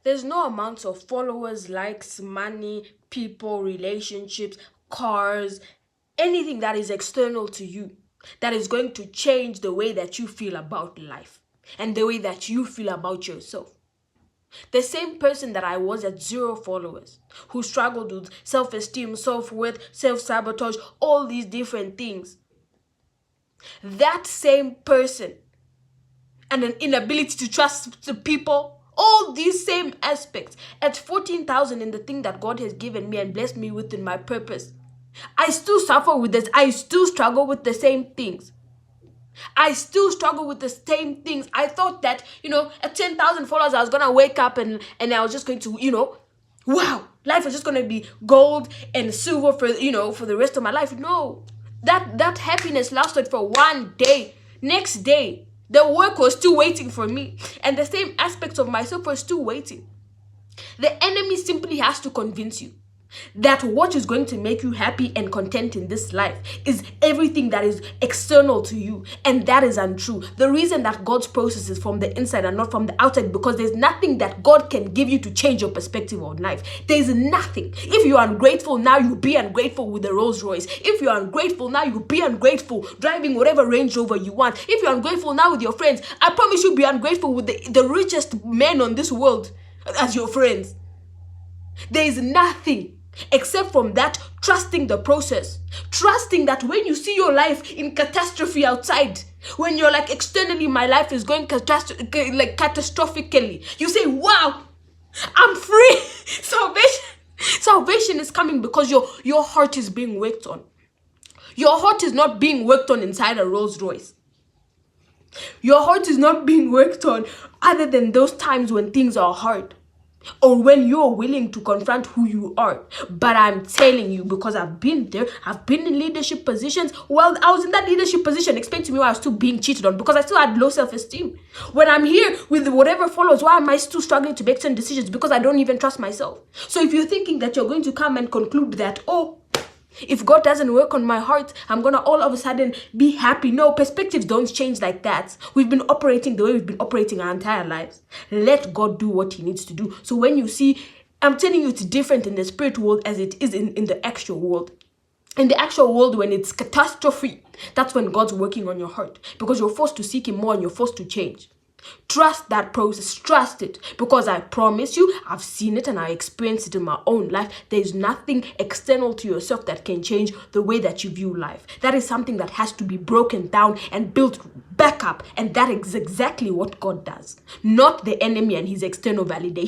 There's no amount of followers, likes, money, people, relationships, cars, anything that is external to you that is going to change the way that you feel about life and the way that you feel about yourself. The same person that I was at 0 followers, who struggled with self-esteem, self-worth, self-sabotage, all these different things. That same person and an inability to trust the people, all these same aspects, at 14,000 in the thing that God has given me and blessed me with in my purpose, I still suffer with this. I still struggle with the same things. I still struggle with the same things. I thought that, at 10,000 followers, I was going to wake up and I was just going to, wow, life is just going to be gold and silver for the rest of my life. No, that happiness lasted for one day. Next day, the work was still waiting for me. And the same aspects of myself were still waiting. The enemy simply has to convince you that what is going to make you happy and content in this life is everything that is external to you, and that is untrue. The reason that God's process is from the inside and not from the outside, because there's nothing that God can give you to change your perspective on life. There's nothing. If you are ungrateful now, you be ungrateful with the Rolls Royce. If you are ungrateful now, you be ungrateful driving whatever Range Rover you want. If you're ungrateful now with your friends, I promise you'll be ungrateful with the richest men on this world as your friends. There is nothing except from that, trusting the process. Trusting that when you see your life in catastrophe outside, when you're like, externally my life is going catastrophically, you say, wow, I'm free. Salvation is coming because your heart is being worked on. Your heart is not being worked on inside a Rolls Royce. Your heart is not being worked on other than those times when things are hard, or when you're willing to confront who you are. But I'm telling you, because I've been there, I've been in leadership positions. Well, I was in that leadership position. Explain to me why I was still being cheated on, because I still had low self-esteem. When I'm here with whatever follows, why am I still struggling to make certain decisions? Because I don't even trust myself. So if you're thinking that you're going to come and conclude that, oh, if God doesn't work on my heart, I'm going to all of a sudden be happy. No, perspectives don't change like that. We've been operating the way we've been operating our entire lives. Let God do what he needs to do. So when you see, I'm telling you, it's different in the spirit world as it is in the actual world. In the actual world, when it's catastrophe, that's when God's working on your heart, because you're forced to seek him more and you're forced to change. Trust that process. Trust it, because I promise you, I've seen it and I experienced it in my own life. There's nothing external to yourself that can change the way that you view life. That is something that has to be broken down and built back up, and that is exactly what God does, not the enemy and his external validation.